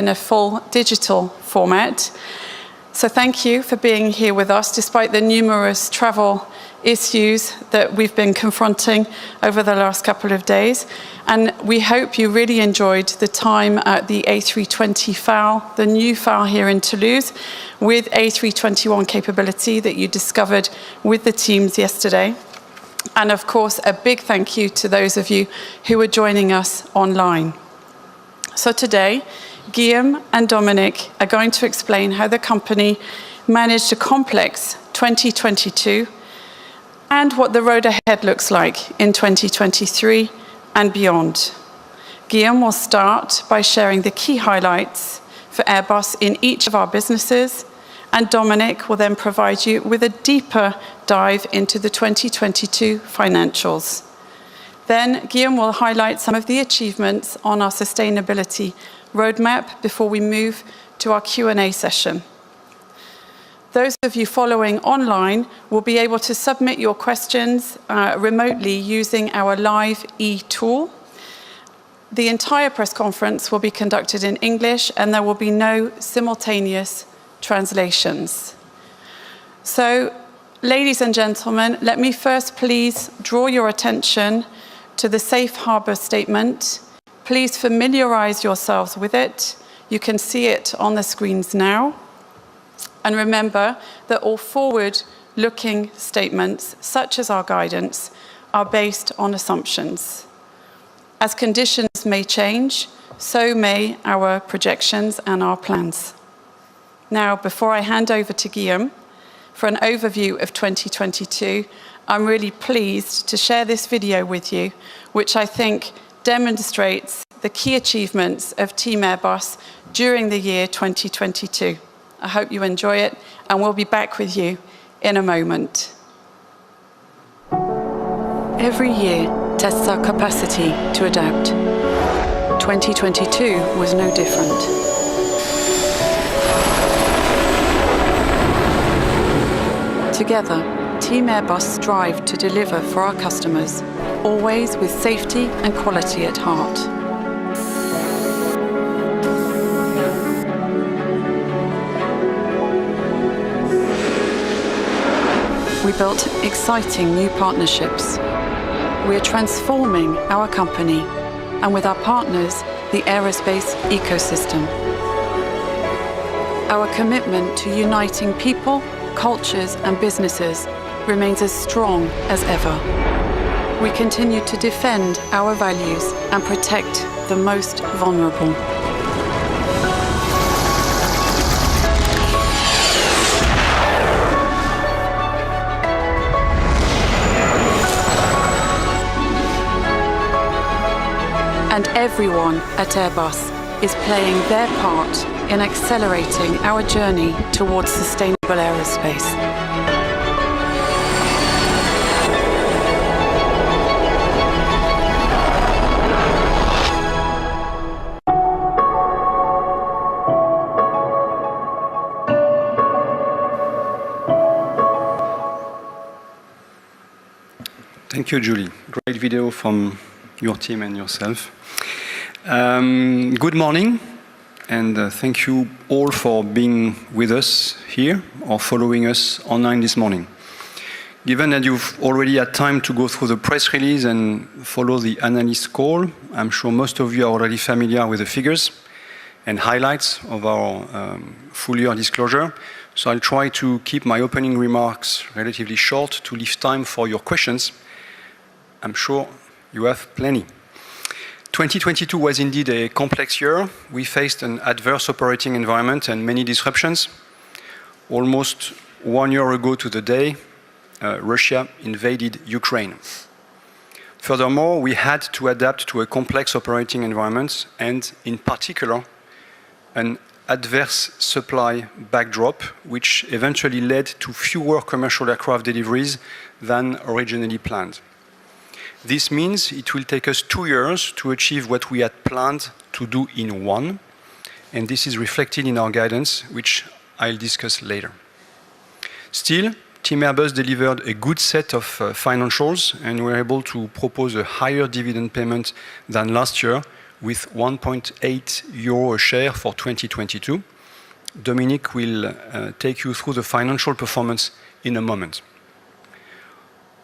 in a full digital format. So thank you for being here with us, despite the numerous travel issues that we've been confronting over the last couple of days. And we hope you really enjoyed the time at the A320 FAL, the new FAL here in Toulouse, with A321 capability that you discovered with the teams yesterday. And of course, a big thank you to those of you who are joining us online. So today, Guillaume and Dominic are going to explain how the company managed a complex 2022 and what the road ahead looks like in 2023 and beyond. Guillaume will start by sharing the key highlights for Airbus in each of our businesses, and Dominic will then provide you with a deeper dive into the 2022 financials. Then Guillaume will highlight some of the achievements on our sustainability roadmap before we move to our Q&A session. Those of you following online will be able to submit your questions remotely using our Live e-tool. The entire press conference will be conducted in English, and there will be no simultaneous translations. So, ladies and gentlemen, let me first please draw your attention to the Safe Harbor statement. Please familiarize yourselves with it. You can see it on the screens now. And remember that all forward-looking statements, such as our guidance, are based on assumptions. As conditions may change, so may our projections and our plans. Now, before I hand over to Guillaume for an overview of 2022, I'm really pleased to share this video with you, which I think demonstrates the key achievements of Team Airbus during the year 2022. I hope you enjoy it, and we'll be back with you in a moment. Every year tests our capacity to adapt. 2022 was no different. Together, Team Airbus strive to deliver for our customers, always with safety and quality at heart. We built exciting new partnerships. We are transforming our company and with our partners, the aerospace ecosystem. Our commitment to uniting people, cultures and businesses remains as strong as ever. We continue to defend our values and protect the most vulnerable. And everyone at Airbus is playing their part in accelerating our journey towards sustainable aerospace. Thank you, Julie. Great video from your team and yourself. Good morning, and thank you all for being with us here or following us online this morning. Given that you've already had time to go through the press release and follow the analyst call, I'm sure most of you are already familiar with the figures and highlights of our full year disclosure. So I'll try to keep my opening remarks relatively short to leave time for your questions. I'm sure you have plenty. 2022 was indeed a complex year. We faced an adverse operating environment and many disruptions. Almost 1 year ago to the day, Russia invaded Ukraine. Furthermore, we had to adapt to a complex operating environment and, in particular, an adverse supply backdrop, which eventually led to fewer commercial aircraft deliveries than originally planned. This means it will take us 2 years to achieve what we had planned to do in 1, and this is reflected in our guidance, which I'll discuss later. Still, Team Airbus delivered a good set of financials, and we were able to propose a higher dividend payment than last year, with 1.8 euro a share for 2022. Dominic will take you through the financial performance in a moment.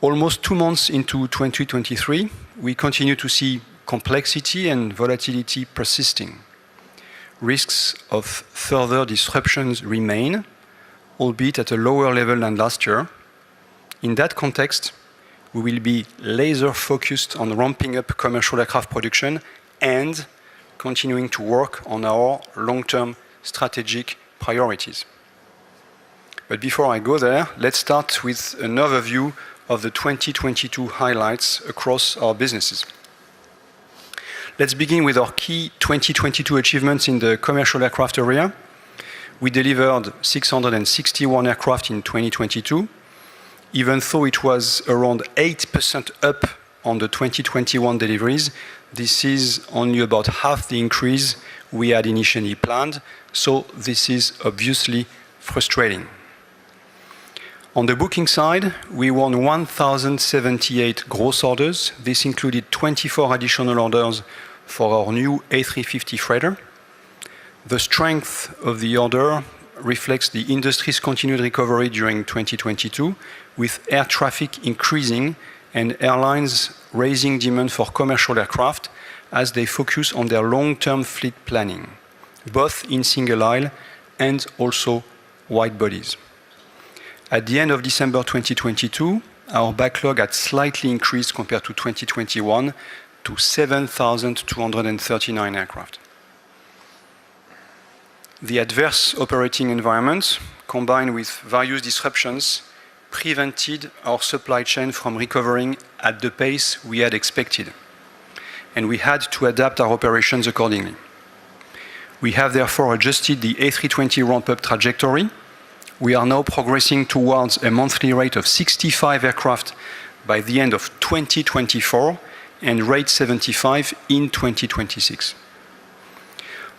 Almost 2 months into 2023, we continue to see complexity and volatility persisting. Risks of further disruptions remain, albeit at a lower level than last year. In that context, we will be laser-focused on ramping up commercial aircraft production and continuing to work on our long-term strategic priorities. But before I go there, let's start with an overview of the 2022 highlights across our businesses. Let's begin with our key 2022 achievements in the commercial aircraft area. We delivered 661 aircraft in 2022, even though it was around 8% up on the 2021 deliveries. This is only about half the increase we had initially planned, so this is obviously frustrating. On the booking side, we won 1,078 gross orders. This included 24 additional orders for our new A350 freighter. The strength of the order reflects the industry's continued recovery during 2022, with air traffic increasing and airlines raising demand for commercial aircraft as they focus on their long-term fleet planning, both in single aisle and also wide bodies. At the end of December 2022, our backlog had slightly increased compared to 2021 to 7,239 aircraft. The adverse operating environment, combined with various disruptions, prevented our supply chain from recovering at the pace we had expected, and we had to adapt our operations accordingly. We have therefore adjusted the A320 ramp-up trajectory. We are now progressing towards a monthly rate of 65 aircraft by the end of 2024 and rate 75 in 2026.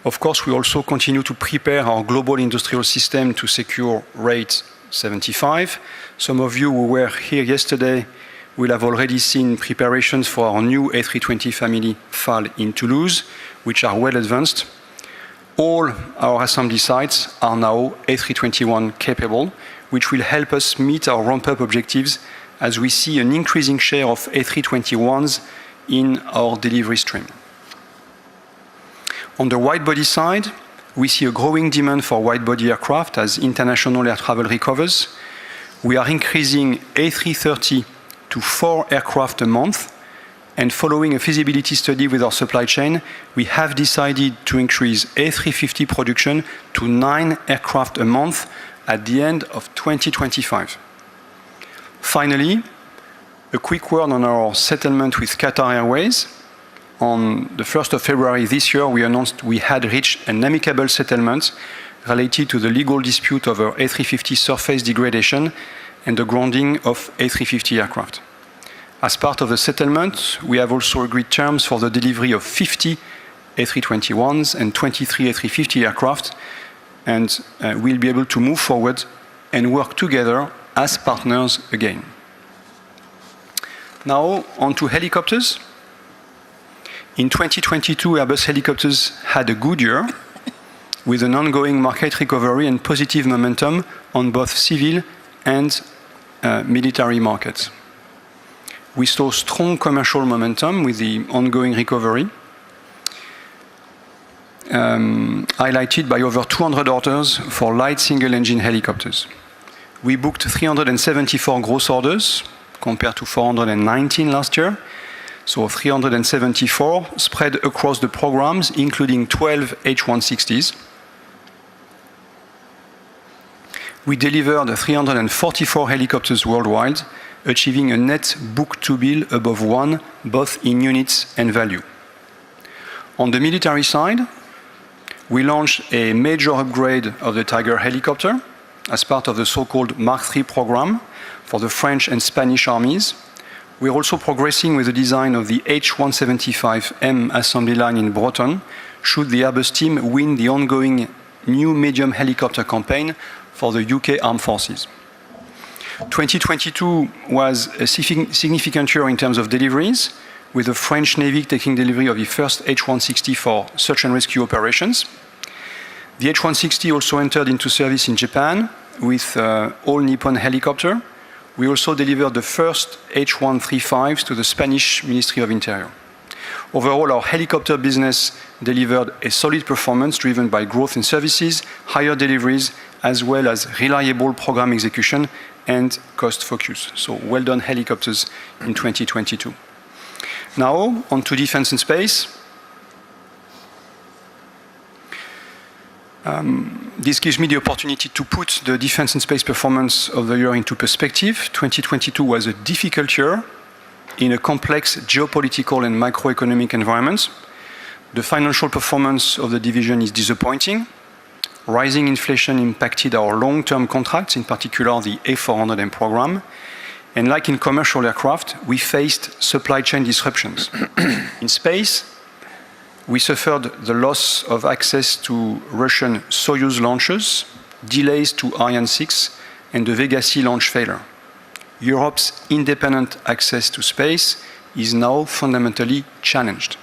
Of course, we also continue to prepare our global industrial system to secure rate 75. Some of you who were here yesterday will have already seen preparations for our new A320 family FAL in Toulouse, which are well advanced. All our assembly sites are now A321 capable, which will help us meet our ramp-up objectives as we see an increasing share of A321s in our delivery stream. On the wide-body side, we see a growing demand for wide-body aircraft as international air travel recovers. We are increasing A330 to 4 aircraft a month, and following a feasibility study with our supply chain, we have decided to increase A350 production to 9 aircraft a month at the end of 2025. Finally, a quick word on our settlement with Qatar Airways. On the 1st of February this year, we announced we had reached an amicable settlement related to the legal dispute over A350 surface degradation and the grounding of A350 aircraft. As part of the settlement, we have also agreed terms for the delivery of 50 A321s and 23 A350 aircraft, and we'll be able to move forward and work together as partners again. Now, on to helicopters. In 2022, Airbus Helicopters had a good year, with an ongoing market recovery and positive momentum on both civil and military markets. We saw strong commercial momentum with the ongoing recovery, highlighted by over 200 orders for light single-engine helicopters. We booked 374 gross orders, compared to 419 last year, so 374 spread across the programs, including 12 H160s. We delivered 344 helicopters worldwide, achieving a net book-to-bill above 1, both in units and value. On the military side, we launched a major upgrade of the Tiger helicopter as part of the so-called Mark III program for the French and Spanish armies. We're also progressing with the design of the H175M assembly line in Breton, should the Airbus team win the ongoing new medium helicopter campaign for the UK Armed Forces. 2022 was a significant year in terms of deliveries. with the French Navy taking delivery of the first H-160 for search and rescue operations. The H-160 also entered into service in Japan with all Nippon helicopter. We also delivered the first H-135s to the Spanish Ministry of Interior. Overall, our helicopter business delivered a solid performance driven by growth in services, higher deliveries, as well as reliable program execution and cost focus. So well done, helicopters, in 2022. Now, on to defense and space. This gives me the opportunity to put the defense and space performance of the year into perspective. 2022 was a difficult year in a complex geopolitical and macroeconomic environment. The financial performance of the division is disappointing. Rising inflation impacted our long-term contracts, in particular the A400M program. And like in commercial aircraft, we faced supply chain disruptions. In space, we suffered the loss of access to Russian Soyuz launches, delays to Ariane 6, and the Vega C launch failure. Europe's independent access to space is now fundamentally challenged.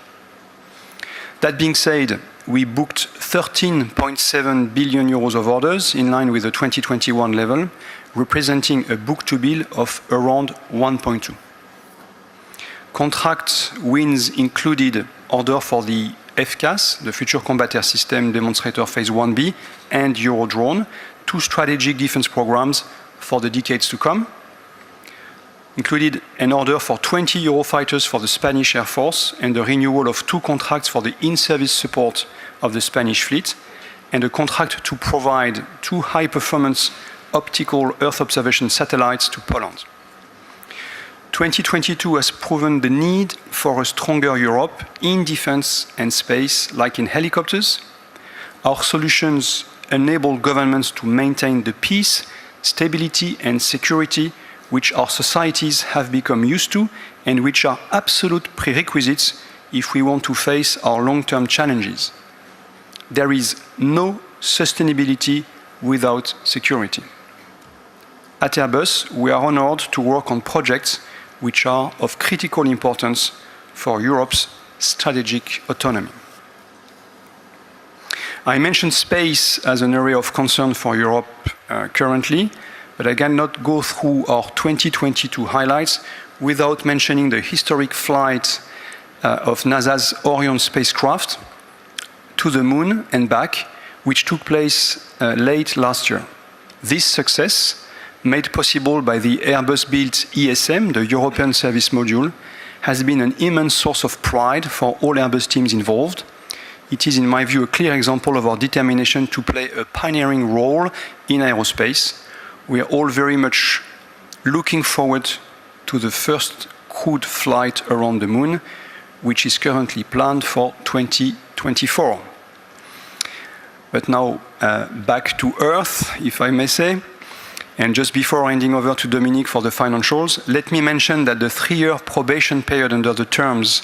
That being said, we booked 13.7 billion euros of orders in line with the 2021 level, representing a book-to-bill of around 1.2. Contract wins included order for the FCAS, the Future Combat Air System Demonstrator Phase 1B, and Eurodrone, two strategic defense programs for the decades to come. Included an order for 20 Eurofighters for the Spanish Air Force and the renewal of two contracts for the in-service support of the Spanish fleet, and a contract to provide two high-performance optical Earth observation satellites to Poland. 2022 has proven the need for a stronger Europe in defense and space, like in helicopters. Our solutions enable governments to maintain the peace, stability, and security which our societies have become used to and which are absolute prerequisites if we want to face our long-term challenges. There is no sustainability without security. At Airbus, we are honored to work on projects which are of critical importance for Europe's strategic autonomy. I mentioned space as an area of concern for Europe currently, but I cannot go through our 2022 highlights without mentioning the historic flight of NASA's Orion spacecraft to the moon and back, which took place late last year. This success, made possible by the Airbus-built ESM, the European Service Module, has been an immense source of pride for all Airbus teams involved. It is, in my view, a clear example of our determination to play a pioneering role in aerospace. We are all very much looking forward to the first crewed flight around the moon, which is currently planned for 2024. But now, back to Earth, if I may say. And just before handing over to Dominique for the financials, let me mention that the 3-year probation period under the terms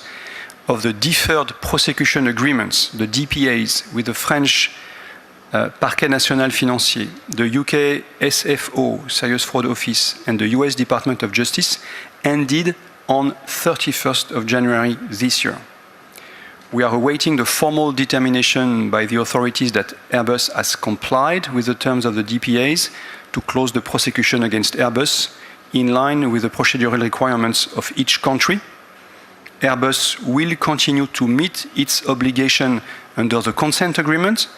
of the Deferred Prosecution Agreements, the DPAs, with the French Parquet National Financier, the UK SFO, Serious Fraud Office, and the US Department of Justice ended on 31st of January this year. We are awaiting the formal determination by the authorities that Airbus has complied with the terms of the DPAs to close the prosecution against Airbus in line with the procedural requirements of each country. Airbus will continue to meet its obligation under the consent agreement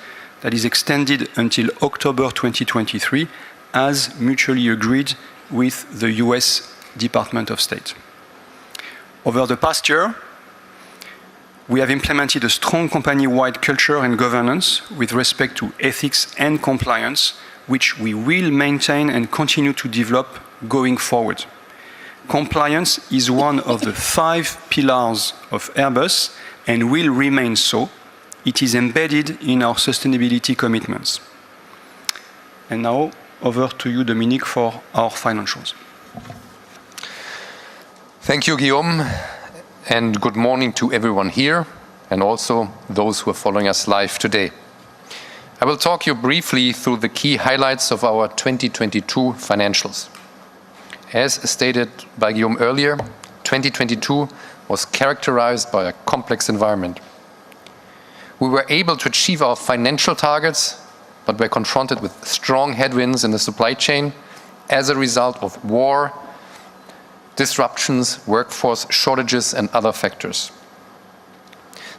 that is extended until October 2023 as mutually agreed with the US Department of State. Over the past year, we have implemented a strong company-wide culture and governance with respect to ethics and compliance, which we will maintain and continue to develop going forward. Compliance is one of the 5 pillars of Airbus and will remain so. It is embedded in our sustainability commitments. And now, over to you, Dominique, for our financials. Thank you, Guillaume, and good morning to everyone here and also those who are following us live today. I will talk you briefly through the key highlights of our 2022 financials. As stated by Guillaume earlier, 2022 was characterized by a complex environment. We were able to achieve our financial targets, but were confronted with strong headwinds in the supply chain as a result of war, disruptions, workforce shortages, and other factors.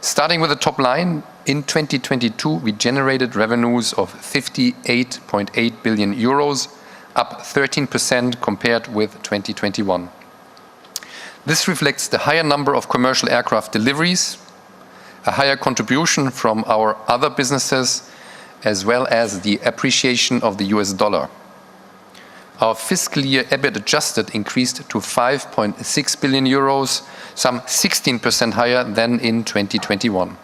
Starting with the top line, in 2022, we generated revenues of 58.8 billion euros, up 13% compared with 2021. This reflects the higher number of commercial aircraft deliveries, a higher contribution from our other businesses, as well as the appreciation of the US dollar. Our fiscal year EBIT adjusted increased to 5.6 billion euros, some 16% higher than in 2021.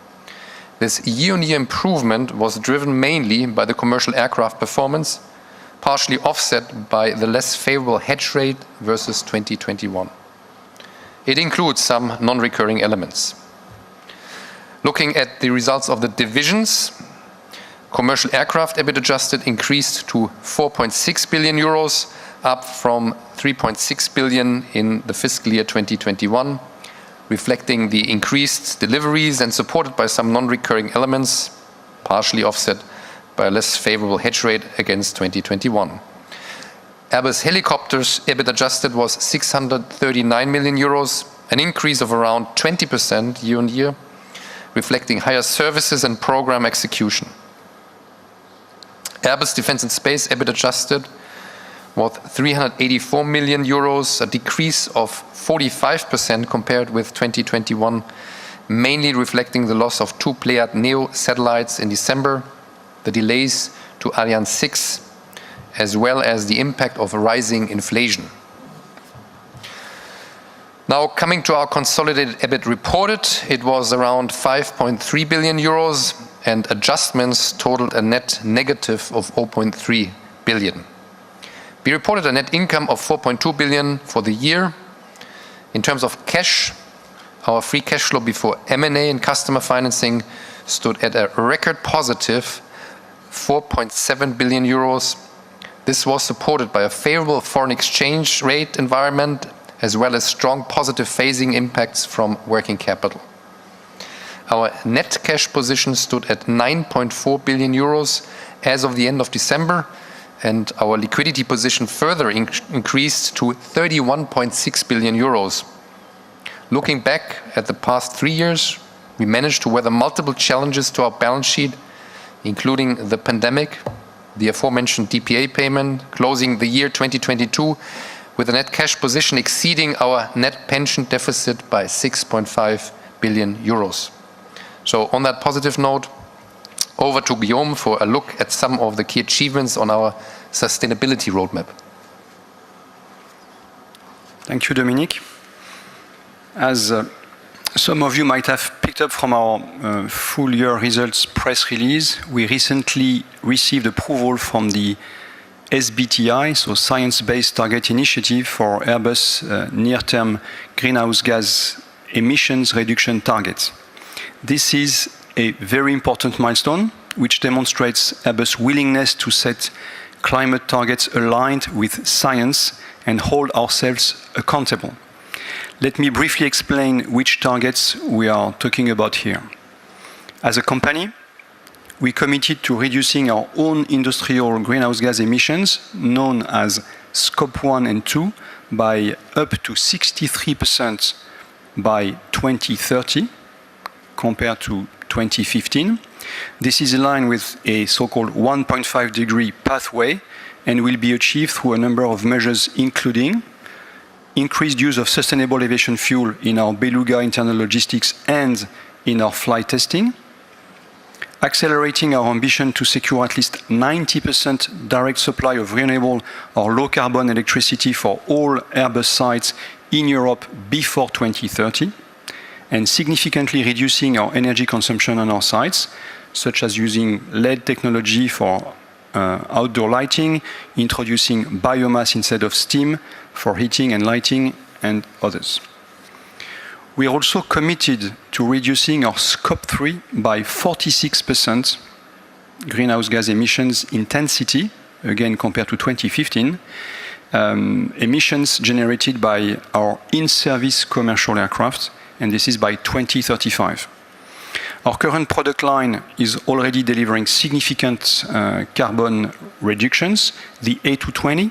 This year-on-year improvement was driven mainly by the commercial aircraft performance, partially offset by the less favorable hedge rate versus 2021. It includes some non-recurring elements. Looking at the results of the divisions, commercial aircraft EBIT adjusted increased to 4.6 billion euros, up from 3.6 billion in the fiscal year 2021, reflecting the increased deliveries and supported by some non-recurring elements, partially offset by a less favorable hedge rate against 2021. Airbus Helicopters EBIT adjusted was 639 million euros, an increase of around 20% year-on-year, reflecting higher services and program execution. Airbus Defence and Space EBIT adjusted was 384 million euros, a decrease of 45% compared with 2021, mainly reflecting the loss of 2 Pléiades Neo satellites in December, the delays to Ariane 6, as well as the impact of rising inflation. Now, coming to our consolidated EBIT reported, it was around 5.3 billion euros, and adjustments totaled a net negative of 0.3 billion. We reported a net income of 4.2 billion for the year. In terms of cash, our free cash flow before M&A and customer financing stood at a record positive 4.7 billion euros. This was supported by a favorable foreign exchange rate environment, as well as strong positive phasing impacts from working capital. Our net cash position stood at 9.4 billion euros as of the end of December, and our liquidity position further increased to 31.6 billion euros. Looking back at the past 3 years, we managed to weather multiple challenges to our balance sheet, including the pandemic, the aforementioned DPA payment, closing the year 2022 with a net cash position exceeding our net pension deficit by 6.5 billion euros. So on that positive note, over to Guillaume for a look at some of the key achievements on our sustainability roadmap. Thank you, Dominique. As some of you might have picked up from our full year results press release, we recently received approval from the SBTi, so Science Based Target Initiative, for Airbus near-term greenhouse gas emissions reduction targets. This is a very important milestone, which demonstrates Airbus' willingness to set climate targets aligned with science and hold ourselves accountable. Let me briefly explain which targets we are talking about here. As a company, we committed to reducing our own industrial greenhouse gas emissions, known as Scope 1 and 2, by up to 63% by 2030, compared to 2015. This is in line with a so-called 1.5 degree pathway and will be achieved through a number of measures, including increased use of sustainable aviation fuel in our Beluga internal logistics and in our flight testing, accelerating our ambition to secure at least 90% direct supply of renewable or low-carbon electricity for all Airbus sites in Europe before 2030, and significantly reducing our energy consumption on our sites, such as using LED technology for outdoor lighting, introducing biomass instead of steam for heating and lighting, and others. We are also committed to reducing our Scope 3 by 46% greenhouse gas emissions intensity, again compared to 2015, emissions generated by our in-service commercial aircraft, and this is by 2035. Our current product line is already delivering significant carbon reductions. The A220,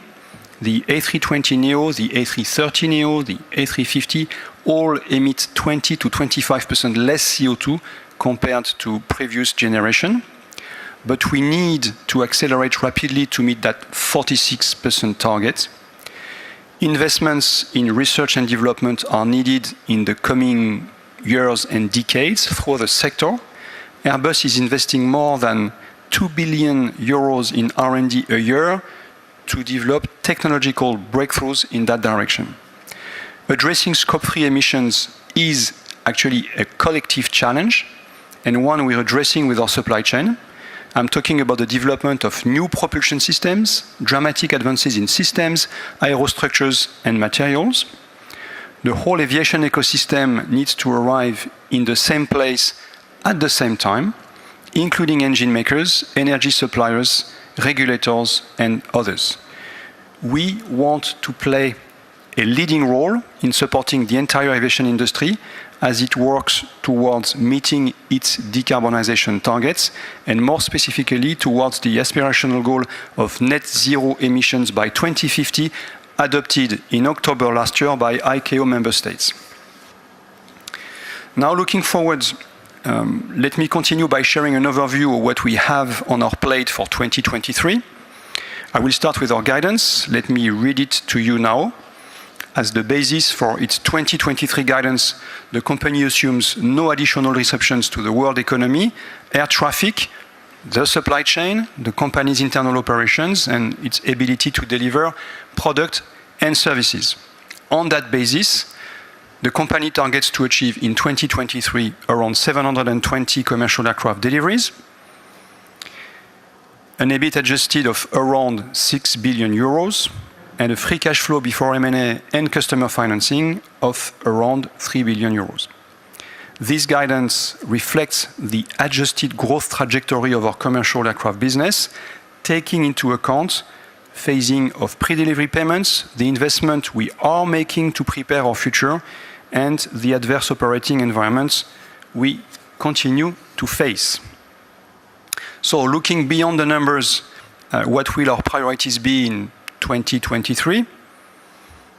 the A320neo, the A330neo, the A350 all emit 20 to 25% less CO2 compared to previous generation. But we need to accelerate rapidly to meet that 46% target. Investments in research and development are needed in the coming years and decades for the sector. Airbus is investing more than 2 billion euros in R&D a year to develop technological breakthroughs in that direction. Addressing Scope 3 emissions is actually a collective challenge and one we're addressing with our supply chain. I'm talking about the development of new propulsion systems, dramatic advances in systems, aerostructures and materials. The whole aviation ecosystem needs to arrive in the same place at the same time, including engine makers, energy suppliers, regulators, and others. We want to play a leading role in supporting the entire aviation industry as it works towards meeting its decarbonization targets, and more specifically towards the aspirational goal of net zero emissions by 2050, adopted in October last year by ICAO member states. Now looking forward, let me continue by sharing an overview of what we have on our plate for 2023. I will start with our guidance. Let me read it to you now. As the basis for its 2023 guidance, the company assumes no additional disruptions to the world economy, air traffic, the supply chain, the company's internal operations, and its ability to deliver product and services. On that basis, the company targets to achieve in 2023 around 720 commercial aircraft deliveries, an EBIT adjusted of around 6 billion euros, and a free cash flow before M&A and customer financing of around 3 billion euros. This guidance reflects the adjusted growth trajectory of our commercial aircraft business, taking into account phasing of pre-delivery payments, the investment we are making to prepare our future, and the adverse operating environments we continue to face. So looking beyond the numbers, what will our priorities be in 2023?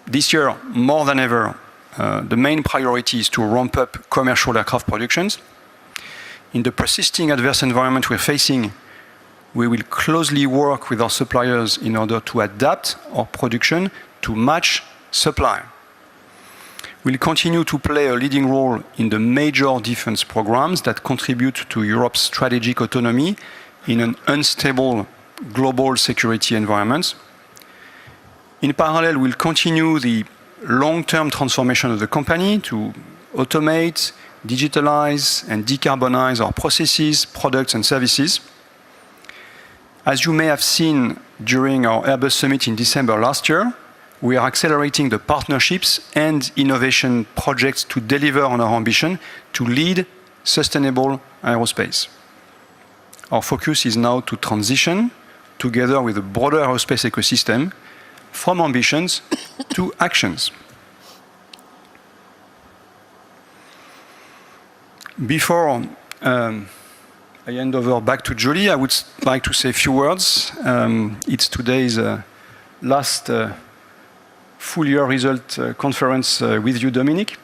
This year, more than ever, the main priority is to ramp up commercial aircraft productions. In the persisting adverse environment we're facing, we will closely work with our suppliers in order to adapt our production to match supply. We'll continue to play a leading role in the major defense programs that contribute to Europe's strategic autonomy in an unstable global security environment. In parallel, we'll continue the long-term transformation of the company to automate, digitalize, and decarbonize our processes, products, and services. As you may have seen during our Airbus Summit in December last year, we are accelerating the partnerships and innovation projects to deliver on our ambition to lead sustainable aerospace. Our focus is now to transition, together with the broader aerospace ecosystem, from ambitions to actions. Before I hand over back to Julie, I would like to say a few words. It's today's last full year result conference with you, Dominic.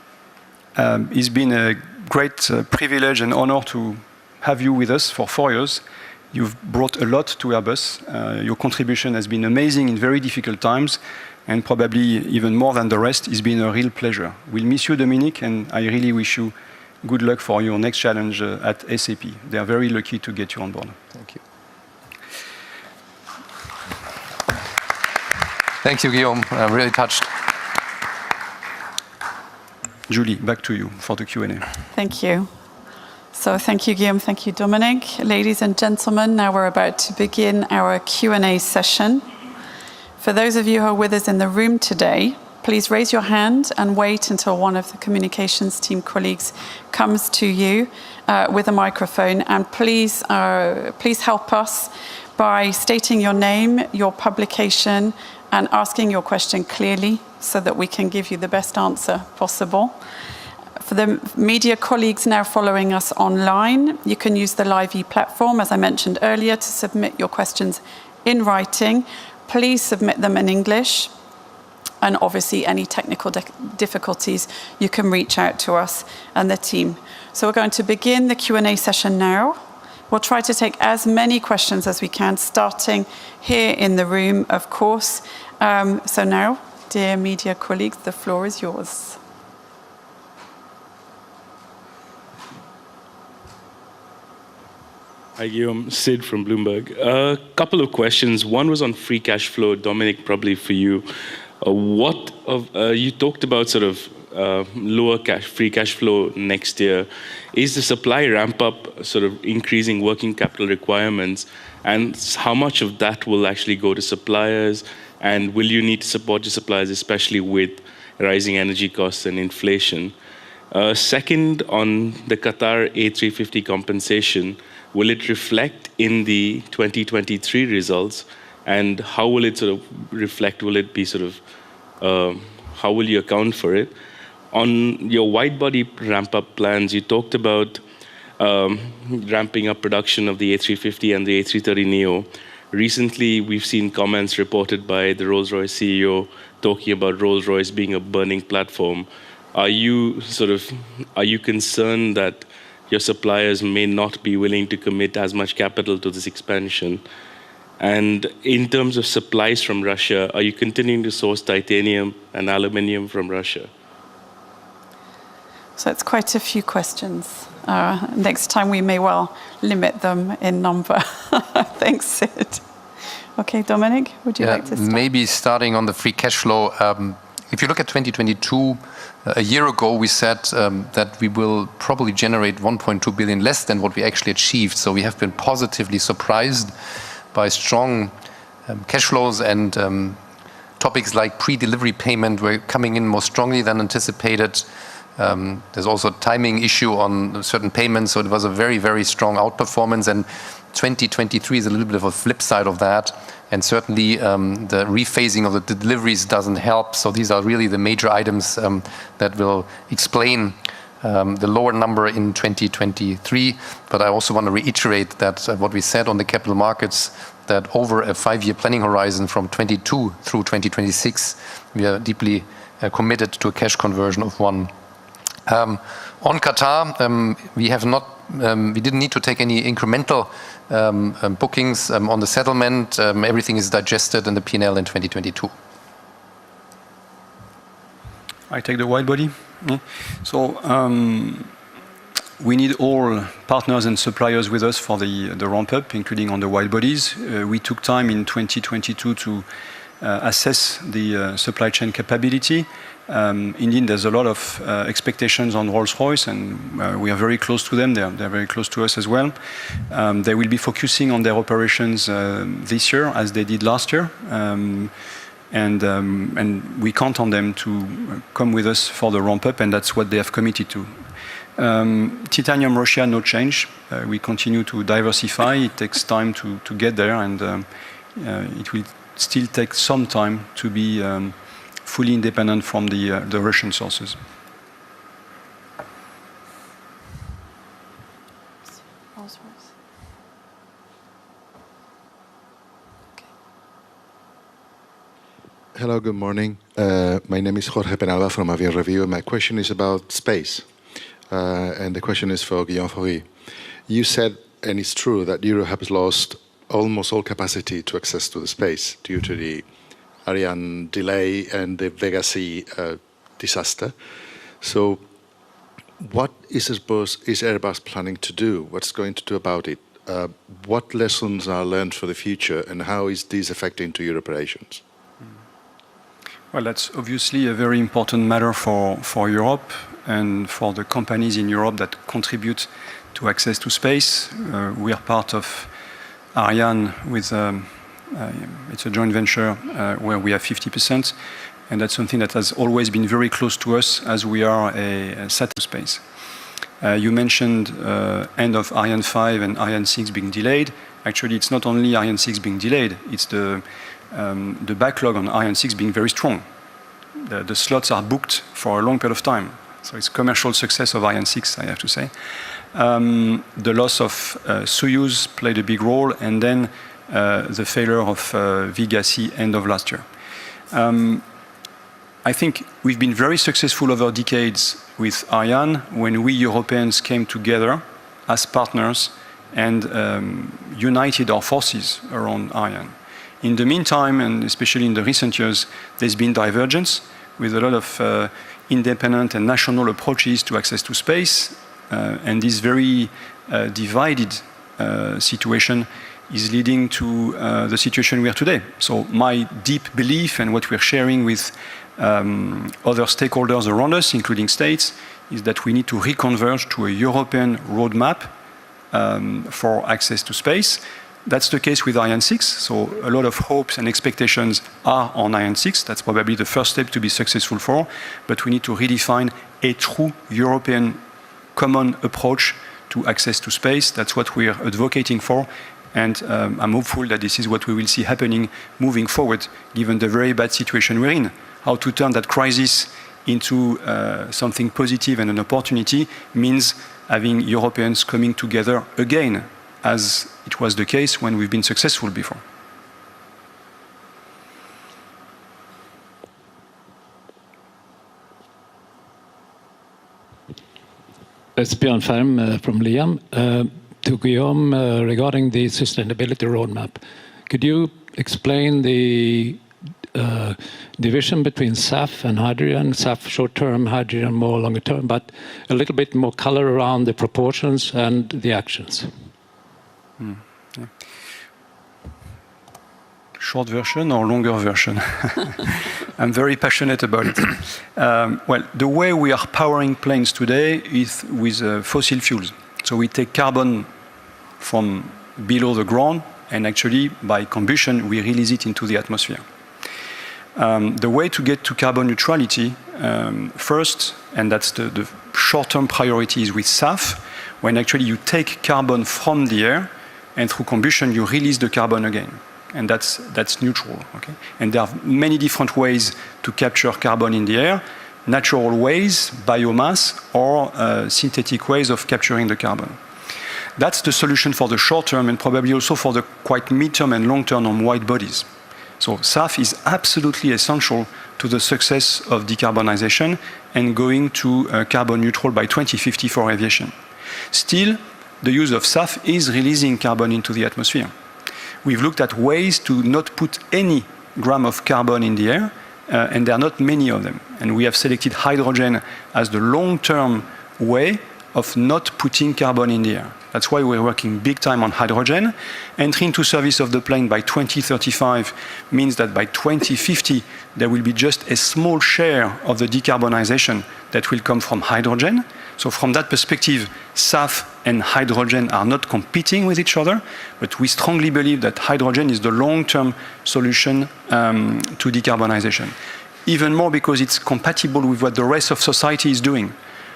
It's been a great privilege and honor to have you with us for 4 years. You've brought a lot to Airbus. Your contribution has been amazing in very difficult times, and probably even more than the rest. It's been a real pleasure. We'll miss you, Dominic, and I really wish you good luck for your next challenge at SAP. They are very lucky to get you on board. Thank you. Thank you, Guillaume. I'm really touched. Julie, back to you for the Q&A. Thank you. So thank you, Guillaume. Thank you, Dominic. Ladies and gentlemen, now we're about to begin our Q&A session. For those of you who are with us in the room today, please raise your hand and wait until one of the communications team colleagues comes to you with a microphone. And please help us by stating your name, your publication, and asking your question clearly so that we can give you the best answer possible. For the media colleagues now following us online, you can use the Live platform, as I mentioned earlier, to submit your questions in writing. Please submit them in English. And obviously, any technical difficulties, you can reach out to us and the team. So we're going to begin the Q&A session now. We'll try to take as many questions as we can, starting here in the room, of course. So now, dear media colleagues, the floor is yours. Hi, Guillaume. Sid from Bloomberg. A couple of questions. One was on free cash flow. Dominic, probably for you. You talked about sort of lower free cash flow next year. Is the supply ramp up sort of increasing working capital requirements? And how much of that will actually go to suppliers? And will you need to support your suppliers, especially with rising energy costs and inflation? Second, on the Qatar A350 compensation, will it reflect in the 2023 results? And how will it sort of reflect? Will it be sort of, how will you account for it? On your wide-body ramp-up plans, you talked about ramping up production of the A350 and the A330neo. Recently, we've seen comments reported by the Rolls-Royce CEO talking about Rolls-Royce being a burning platform. Are you concerned that your suppliers may not be willing to commit as much capital to this expansion? And in terms of supplies from Russia, are you continuing to source titanium and aluminium from Russia? So it's quite a few questions. Next time we may well limit them in number. Thanks, Sid. Okay, Dominic, would you like to start? Maybe starting on the free cash flow. If you look at 2022, a year ago we said that we will probably generate 1.2 billion less than what we actually achieved. So we have been positively surprised by strong cash flows, and topics like pre-delivery payment were coming in more strongly than anticipated. There's also a timing issue on certain payments, so it was a very, very strong outperformance, and 2023 is a little bit of a flip side of that, and certainly the rephasing of the deliveries doesn't help. So these are really the major items that will explain the lower number in 2023. But I also want to reiterate that what we said on the capital markets, that over a 5-year planning horizon from 22 through 2026, we are deeply committed to a cash conversion of 1. On Qatar, we didn't need to take any incremental bookings on the settlement. Everything is digested in the P&L in 2022. I take the wide body. Yeah. So we need all partners and suppliers with us for the ramp up, including on the wide bodies. We took time in 2022 to assess the supply chain capability. Indeed, there's a lot of expectations on Rolls-Royce, and we are very close to them. They're very close to us as well. They will be focusing on their operations this year, as they did last year. And we count on them to come with us for the ramp-up, and that's what they have committed to. Titanium Russia, no change. We continue to diversify. It takes time to get there, and it will still take some time to be fully independent from the Russian sources. Hello, good morning. My name is Jorge Penalba from Avian Review. My question is about space. And the question is for Guillaume Faury. You said, and it's true, that Europe has lost almost all capacity to access to the space due to the Ariane delay and the Vega C disaster. So what is Airbus planning to do? What's going to do about it? What lessons are learned for the future, and how is this affecting to your operations? Well, that's obviously a very important matter for Europe and for the companies in Europe that contribute to access to space. We are part of Ariane with it's a joint venture where we have 50%, and that's something that has always been very close to us, as we are a satellite space. You mentioned end of Ariane 5 and Ariane 6 being delayed. Actually, it's not only Ariane 6 being delayed, it's the backlog on Ariane 6 being very strong. The slots are booked for a long period of time. So it's commercial success of Ariane 6, I have to say. The loss of Soyuz played a big role, and then the failure of Vega C end of last year. I think we've been very successful over decades with Ariane when we Europeans came together as partners and united our forces around Ariane. In the meantime, and especially in the recent years, there's been divergence with a lot of independent and national approaches to access to space, and this very divided situation is leading to the situation we are today. So my deep belief and what we're sharing with other stakeholders around us, including states, is that we need to reconverge to a European roadmap for access to space. That's the case with Ariane 6, so a lot of hopes and expectations are on Ariane 6. That's probably the first step to be successful for, but we need to redefine a true European common approach to access to space. That's what we're advocating for, and I'm hopeful that this is what we will see happening moving forward, given the very bad situation we're in. How to turn that crisis into something positive and an opportunity means having Europeans coming together again, as it was the case when we've been successful before. It's Björn Färm from Liam. To Guillaume, regarding the sustainability roadmap, could you explain the division between SAF and hydrogen, SAF short-term, hydrogen more longer-term, but a little bit more color around the proportions and the actions? Yeah. Short version or longer version? I'm very passionate about it. Well, the way we are powering planes today is with fossil fuels. So we take carbon from below the ground, and actually, by combustion, we release it into the atmosphere. The way to get to carbon neutrality, first, and that's the short-term priority, is with SAF, when actually you take carbon from the air, and through combustion, you release the carbon again. And that's neutral. Okay? And there are many different ways to capture carbon in the air: natural ways, biomass, or synthetic ways of capturing the carbon. That's the solution for the short term, and probably also for the quite mid-term and long-term on wide bodies. So SAF is absolutely essential to the success of decarbonization and going to carbon neutral by 2050 for aviation. Still, the use of SAF is releasing carbon into the atmosphere. We've looked at ways to not put any gram of carbon in the air, and there are not many of them. And we have selected hydrogen as the long-term way of not putting carbon in the air. That's why we're working big time on hydrogen. Entering into service of the plane by 2035 means that by 2050, there will be just a small share of the decarbonization that will come from hydrogen. So from that perspective, SAF and hydrogen are not competing with each other, but we strongly believe that hydrogen is the long-term solution to decarbonization. Even more because it's compatible with what the rest of society is doing.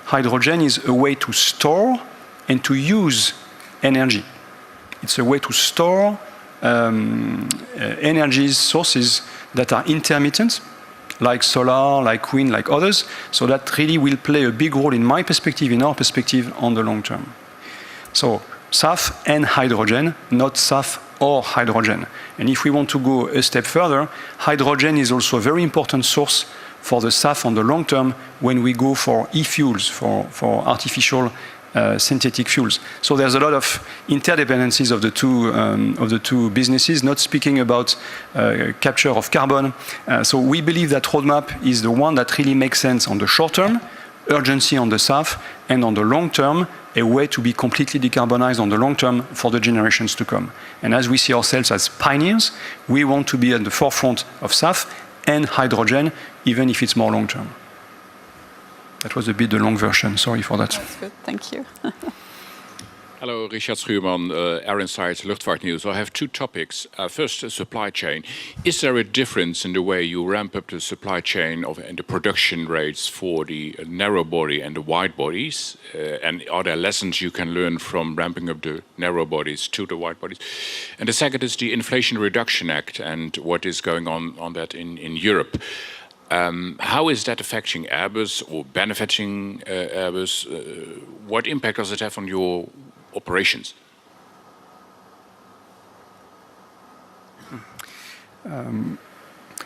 Hydrogen is a way to store and to use energy. It's a way to store energy sources that are intermittent, like solar, like wind, like others. So that really will play a big role in my perspective, in our perspective, on the long term. So SAF and hydrogen, not SAF or hydrogen. And if we want to go a step further, hydrogen is also a very important source for the SAF on the long term when we go for e-fuels, for artificial synthetic fuels. So there's a lot of interdependencies of the two businesses, not speaking about capture of carbon. So we believe that roadmap is the one that really makes sense on the short term, urgency on the SAF, and on the long term, a way to be completely decarbonized on the long term for the generations to come. And as we see ourselves as pioneers, we want to be at the forefront of SAF and hydrogen, even if it's more long term. That was a bit the long version. Sorry for that. That's good. Thank you. Hello, Richard Schuurman, Air Insight Luchtvaartnews. I have two topics. First, supply chain. Is there a difference in the way you ramp up the supply chain and the production rates for the narrow body and the wide bodies? And are there lessons you can learn from ramping up the narrow bodies to the wide bodies? And the second is the Inflation Reduction Act and what is going on that in Europe. How is that affecting Airbus or benefiting Airbus? What impact does it have on your operations?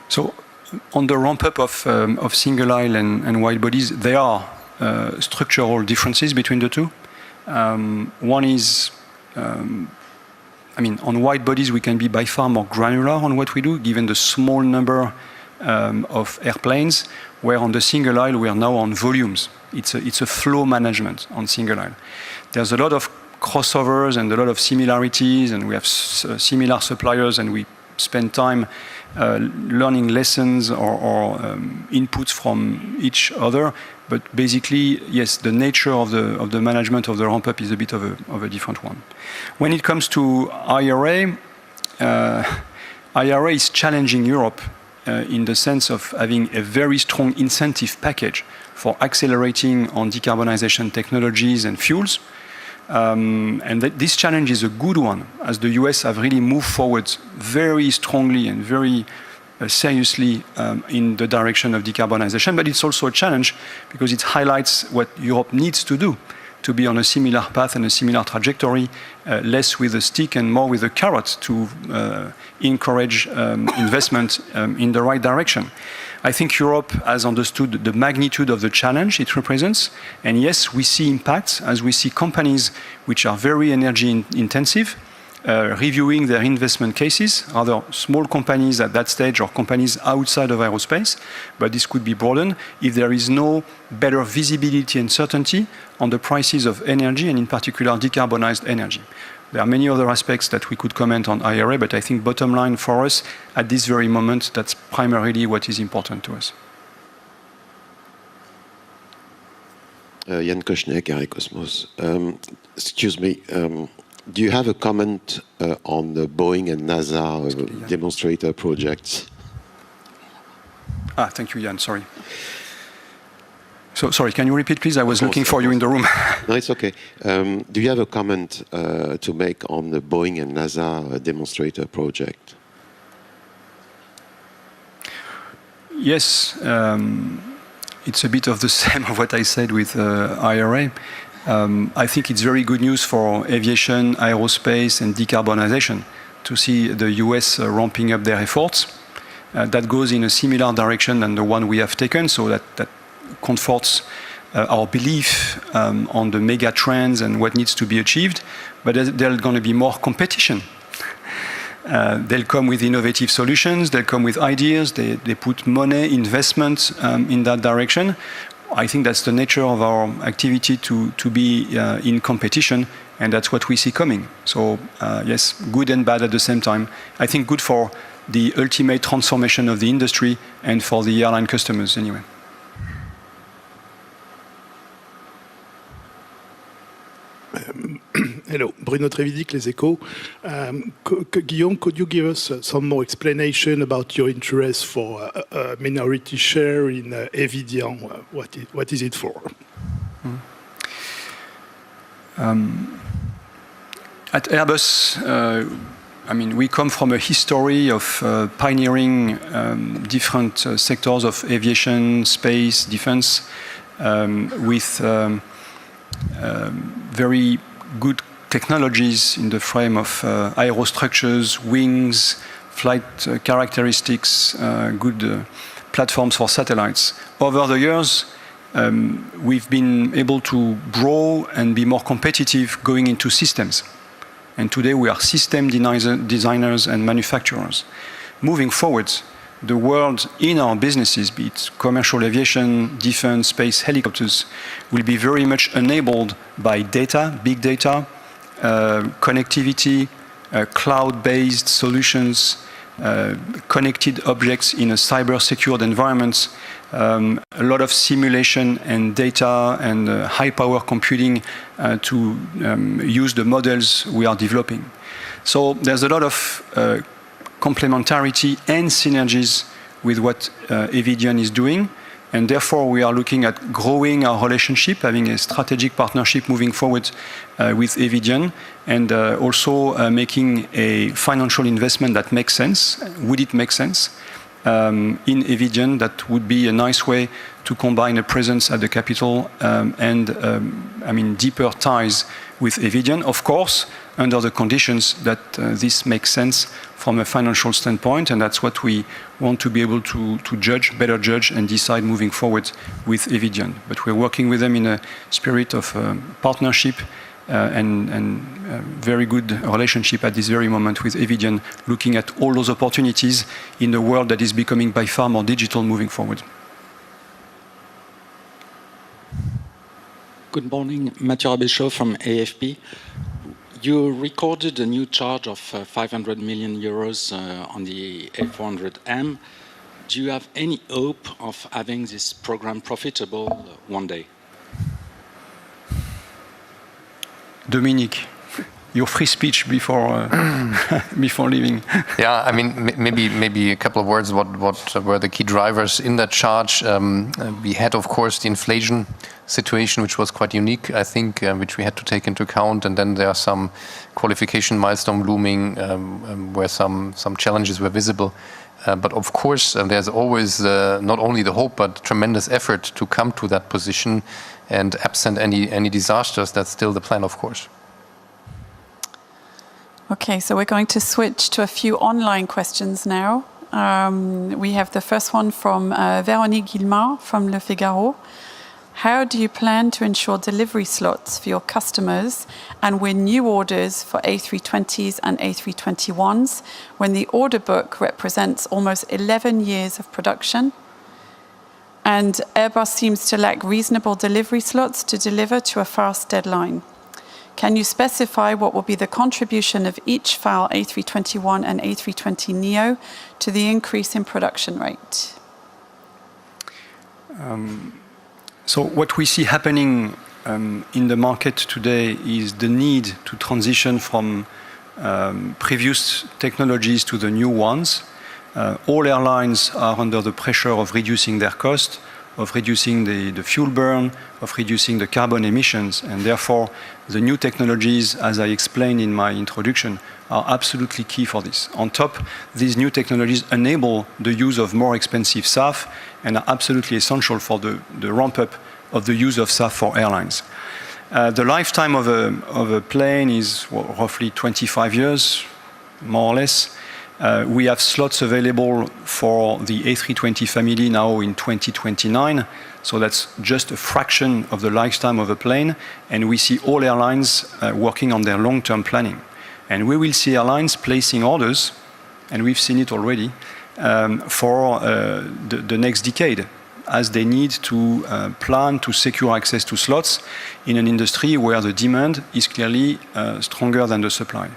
So, on the ramp-up of single-aisle and wide bodies, there are structural differences between the two. One is, on wide bodies, we can be by far more granular on what we do, given the small number of airplanes, where on the single aisle, we are now on volumes. It's a flow management on single aisle. There's a lot of crossovers and a lot of similarities, and we have similar suppliers, and we spend time learning lessons or inputs from each other. But basically, yes, the nature of the management of the ramp-up is a bit of a different one. When it comes to IRA, IRA is challenging Europe in the sense of having a very strong incentive package for accelerating on decarbonization technologies and fuels. And this challenge is a good one, as the US have really moved forward very strongly and very seriously in the direction of decarbonization. But it's also a challenge because it highlights what Europe needs to do to be on a similar path and a similar trajectory, less with a stick and more with a carrot to encourage investment in the right direction. I think Europe has understood the magnitude of the challenge it represents. And yes, we see impacts as we see companies which are very energy intensive reviewing their investment cases, other small companies at that stage or companies outside of aerospace, but this could be broadened if there is no better visibility and certainty on the prices of energy and in particular decarbonized energy. There are many other aspects that we could comment on IRA, but I think bottom line for us at this very moment, that's primarily what is important to us. Jan Koschner, Carré Cosmos. Excuse me, do you have a comment on the Boeing and NASA demonstrator projects? Thank you, Jan, sorry. So, sorry, can you repeat, please? I was looking for you in the room. No, it's okay. Do you have a comment to make on the Boeing and NASA demonstrator project? Yes, it's a bit of the same of what I said with IRA. I think it's very good news for aviation, aerospace, and decarbonization to see the US ramping up their efforts. That goes in a similar direction than the one we have taken, so that comforts our belief on the mega trends and what needs to be achieved. But there's going to be more competition. They'll come with innovative solutions, they'll come with ideas, they put money, investment in that direction. I think that's the nature of our activity to be in competition, and that's what we see coming. So yes, good and bad at the same time. I think good for the ultimate transformation of the industry and for the airline customers anyway. Hello, Bruno Trevidic, Les Echos. Guillaume, could you give us some more explanation about your interest for a minority share in Eviden? What is it for? At Airbus, we come from a history of pioneering different sectors of aviation, space, defense, with very good technologies in the frame of aerostructures, wings, flight characteristics, good platforms for satellites. Over the years, we've been able to grow and be more competitive going into systems. And today we are system designers and manufacturers. Moving forward, the world in our businesses, be it commercial aviation, defense, space, helicopters, will be very much enabled by data, big data, connectivity, cloud-based solutions, connected objects in a cyber-secured environment, a lot of simulation and data and high-power computing to use the models we are developing. So there's a lot of complementarity and synergies with what Eviden is doing, and therefore we are looking at growing our relationship, having a strategic partnership moving forward with Eviden, and also making a financial investment that makes sense. Would it make sense? in Evidian. That would be a nice way to combine a presence at the capital and deeper ties with Evidian, of course, under the conditions that this makes sense from a financial standpoint, and that's what we want to be able to judge, better judge, and decide moving forward with Evidian. But we're working with them in a spirit of partnership and very good relationship at this very moment with Evidian, looking at all those opportunities in a world that is becoming by far more digital moving forward. Good morning, Mathieu Rabéchaud from AFP. You recorded a new charge of 500 million euros on the A400M. Do you have any hope of having this program profitable one day? Dominique, your free speech before before leaving. Yeah, I mean, maybe a couple of words. What were the key drivers in that charge? We had, of course, the inflation situation, which was quite unique, I think, which we had to take into account. And then there are some qualification milestone looming where some challenges were visible. But of course, there's always not only the hope, but tremendous effort to come to that position. And absent any disasters, that's still the plan, of course. Okay, so we're going to switch to a few online questions now. We have the first one from Véronique Guillemard from Le Figaro. How do you plan to ensure delivery slots for your customers and win new orders for A320s and A321s when the order book represents almost 11 years of production? And Airbus seems to lack reasonable delivery slots to deliver to a fast deadline. Can you specify what will be the contribution of each FAL A321 and A320neo to the increase in production rate? So what we see happening in the market today is the need to transition from previous technologies to the new ones. All airlines are under the pressure of reducing their cost, of reducing the fuel burn, of reducing the carbon emissions, and therefore the new technologies, as I explained in my introduction, are absolutely key for this. On top, these new technologies enable the use of more expensive SAF and are absolutely essential for the ramp-up of the use of SAF for airlines. The lifetime of a plane is roughly 25 years, more or less. We have slots available for the A320 family now in 2029, so that's just a fraction of the lifetime of a plane, and we see all airlines working on their long-term planning. And we will see airlines placing orders, and we've seen it already, for the next decade, as they need to plan to secure access to slots in an industry where the demand is clearly stronger than the supply.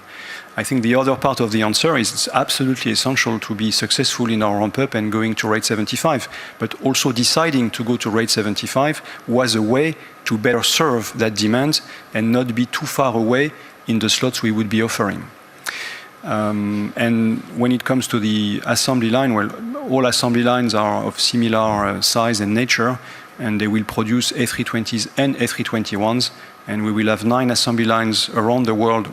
I think the other part of the answer is it's absolutely essential to be successful in our ramp-up and going to rate 75. But also deciding to go to rate 75 was a way to better serve that demand and not be too far away in the slots we would be offering. And when it comes to the assembly line, well, all assembly lines are of similar size and nature, and they will produce A320s and A321s, and we will have 9 assembly lines around the world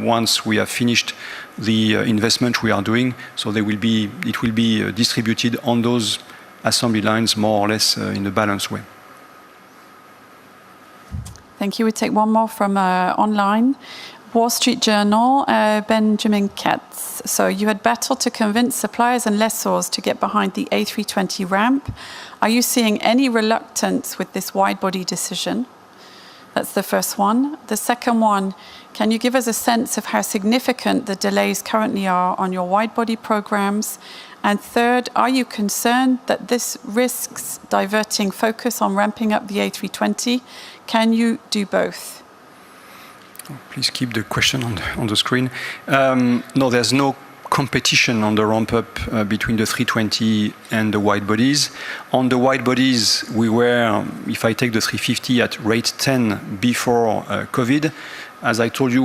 once we have finished the investment we are doing. So it will be distributed on those assembly lines more or less in a balanced way. Thank you. We take one more from online. Wall Street Journal, Benjamin Katz. So you had battled to convince suppliers and lessors to get behind the A320 ramp. Are you seeing any reluctance with this wide-body decision? That's the first one. The second one, can you give us a sense of how significant the delays currently are on your wide-body programs? And third, are you concerned that this risks diverting focus on ramping up the A320? Can you do both? Please keep the question on the screen. No, there's no competition on the ramp-up between the 320 and the wide bodies. On the wide bodies, we were, if I take the 350, at rate 10 before COVID. As I told you,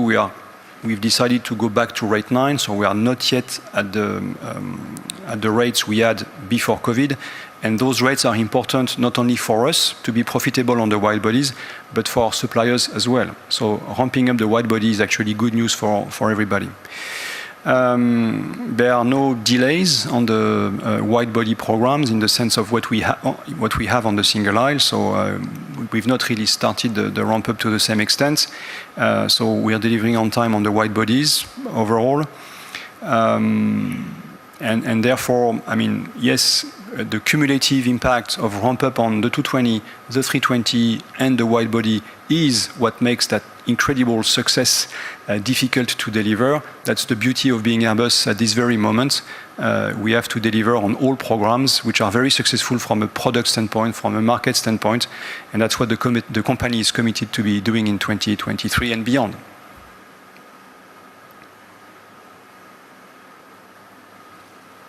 we've decided to go back to rate 9, so we are not yet at the rates we had before COVID. And those rates are important not only for us to be profitable on the wide bodies, but for our suppliers as well. So ramping up the wide body is actually good news for everybody. There are no delays on the wide-body programs in the sense of what we have on the single aisle. So we've not really started the ramp-up to the same extent. So we are delivering on time on the wide bodies overall. And therefore, I mean, yes, the cumulative impact of ramp-up on the 220, the 320, and the wide body is what makes that incredible success difficult to deliver. That's the beauty of being Airbus at this very moment. We have to deliver on all programs, which are very successful from a product standpoint, from a market standpoint, and that's what the company is committed to be doing in 2023 and beyond.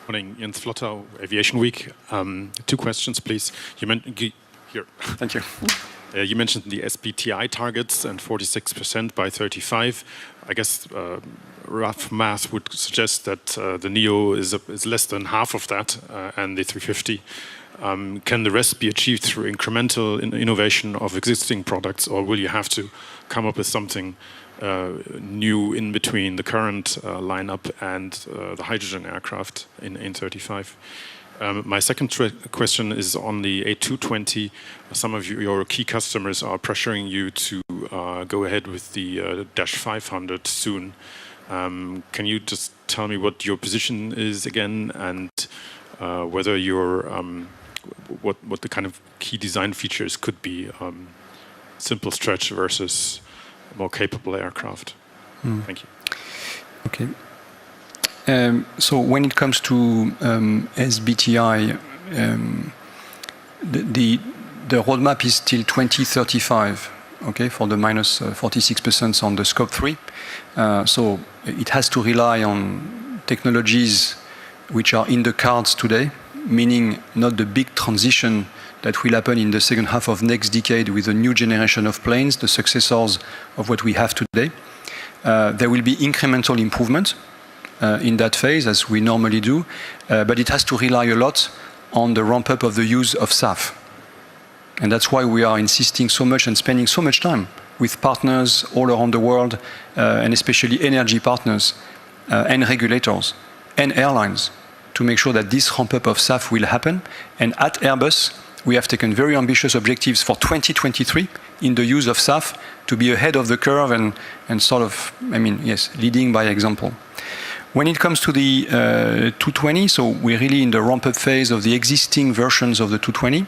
Morning, Jens Flotter, Aviation Week. 2 questions, please. Here. Thank you. You mentioned the SBTI targets and 46% by 35. I guess rough math would suggest that the NEO is less than half of that, and the 350. Can the rest be achieved through incremental innovation of existing products, or will you have to come up with something new in between the current lineup and the hydrogen aircraft in 35? My second question is on the A220. Some of your key customers are pressuring you to go ahead with the Dash 500 soon. Can you just tell me what your position is again, and whether your what the kind of key design features could be? Simple stretch versus more capable aircraft. Thank you. Okay. So when it comes to SBTI, the roadmap is till 2035, okay, for the minus 46% on the scope 3. So it has to rely on technologies which are in the cards today, meaning not the big transition that will happen in the second half of next decade with a new generation of planes, the successors of what we have today. There will be incremental improvement in that phase, as we normally do, but it has to rely a lot on the ramp-up of the use of SAF. And that's why we are insisting so much and spending so much time with partners all around the world, and especially energy partners and regulators and airlines, to make sure that this ramp-up of SAF will happen. And at Airbus, we have taken very ambitious objectives for 2023 in the use of SAF to be ahead of the curve and sort of, I mean, yes, leading by example. When it comes to the 220, so we're really in the ramp-up phase of the existing versions of the 220.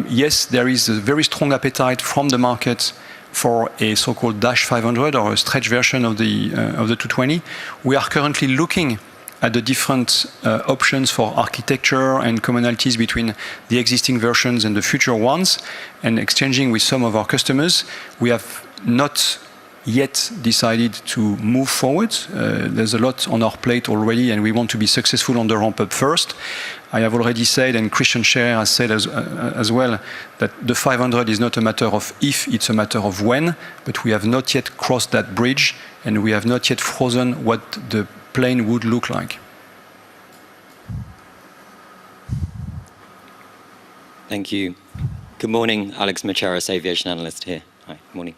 Yes, there is a very strong appetite from the market for a so-called Dash 500 or a stretch version of the 220. We are currently looking at the different options for architecture and commonalities between the existing versions and the future ones, and exchanging with some of our customers. We have not yet decided to move forward. There's a lot on our plate already, and we want to be successful on the ramp-up first. I have already said, and Christian Scher has said as well, that the 500 is not a matter of if, it's a matter of when, but we have not yet crossed that bridge, and we have not yet frozen what the plane would look like. Thank you. Good morning, Alex Macheras, aviation analyst here. Hi, morning.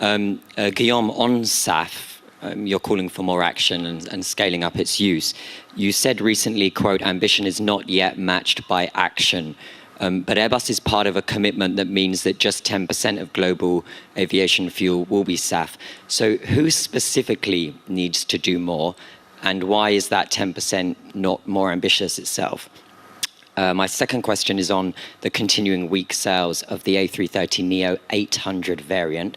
Guillaume, on SAF, you're calling for more action and scaling up its use. You said recently, quote, ambition is not yet matched by action. But Airbus is part of a commitment that means that just 10% of global aviation fuel will be SAF. So who specifically needs to do more? And why is that 10% not more ambitious itself? My second question is on the continuing weak sales of the A330neo 800 variant.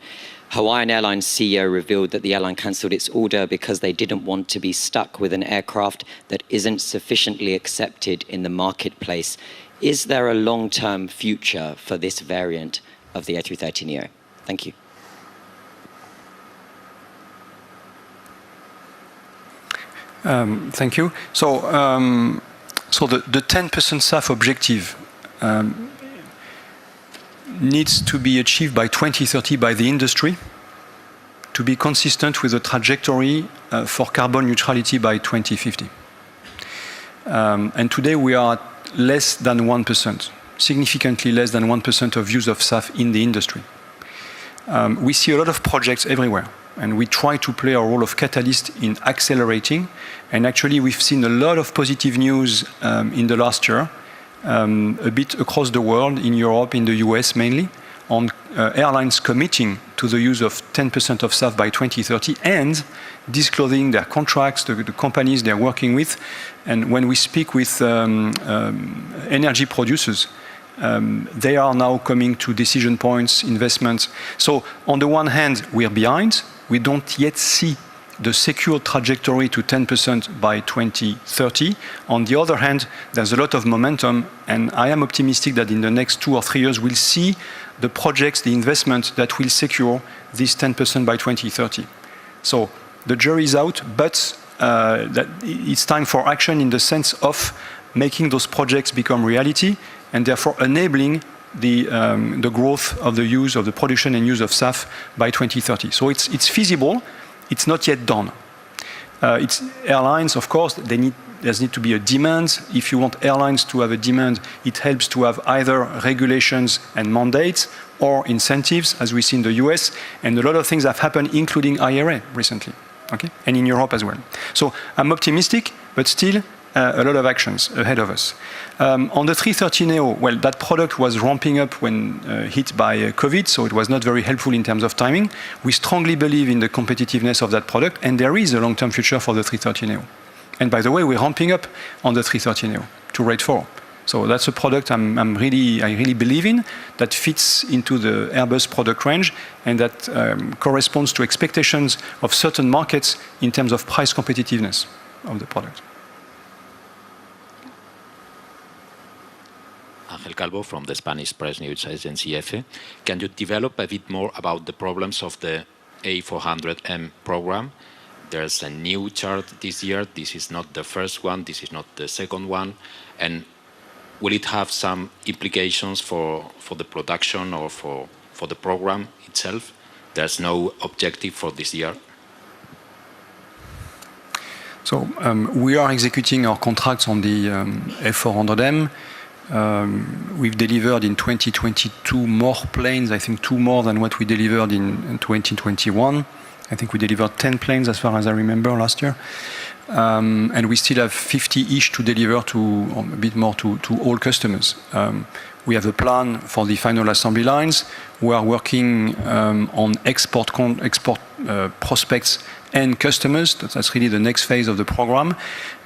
Hawaiian Airlines CEO revealed that the airline cancelled its order because they didn't want to be stuck with an aircraft that isn't sufficiently accepted in the marketplace. Is there a long-term future for this variant of the A330neo? Thank you. Thank you. So the 10% SAF objective needs to be achieved by 2030 by the industry to be consistent with the trajectory for carbon neutrality by 2050. And today we are at less than 1%, significantly less than 1% of use of SAF in the industry. We see a lot of projects everywhere. and we try to play a role of catalyst in accelerating. And actually, we've seen a lot of positive news in the last year, a bit across the world, in Europe, in the US mainly, on airlines committing to the use of 10% of SAF by 2030 and disclosing their contracts, the companies they're working with. And when we speak with energy producers, they are now coming to decision points, investments. So on the one hand, we are behind. We don't yet see the secure trajectory to 10% by 2030. On the other hand, there's a lot of momentum, and I am optimistic that in the next 2 or 3 years, we'll see the projects, the investment that will secure this 10% by 2030. So the jury is out, but that it's time for action in the sense of making those projects become reality, and therefore enabling the growth of the use of the production and use of SAF by 2030. So it's feasible. It's not yet done. It's airlines, of course, there needs to be a demand. If you want airlines to have a demand, it helps to have either regulations and mandates or incentives, as we see in the US. And a lot of things have happened, including IRA recently, okay? And in Europe as well. So I'm optimistic, but still a lot of actions ahead of us. On the 330 Neo, well, that product was ramping up when hit by COVID, so it was not very helpful in terms of timing. We strongly believe in the competitiveness of that product, and there is a long-term future for the 330 Neo. And by the way, we're ramping up on the 330 Neo to rate 4. So that's a product I really believe in, that fits into the Airbus product range, and that corresponds to expectations of certain markets in terms of price competitiveness of the product. Ángel Calvo from the Spanish press news agency EFE. Can you develop a bit more about the problems of the A400M program? There's a new chart this year. This is not the first one. This is not the second one. And will it have some implications for the production or for the program itself? There's no objective for this year. So we are executing our contracts on the A400M. We've delivered in 2022 more planes, I think 2 more than what we delivered in 2021. I think we delivered 10 planes as far as I remember last year. And we still have 50-ish to deliver to, or a bit more, to all customers. We have a plan for the final assembly lines. We are working on export prospects and customers. That's really the next phase of the program.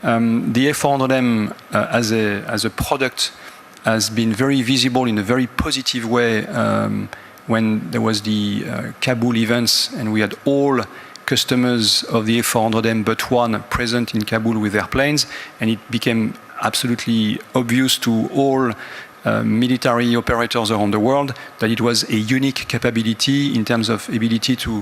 The A400M as a product has been very visible in a very positive way when there was the Kabul events, and we had all customers of the A400M but one present in Kabul with their planes, and it became absolutely obvious to all military operators around the world that it was a unique capability in terms of ability to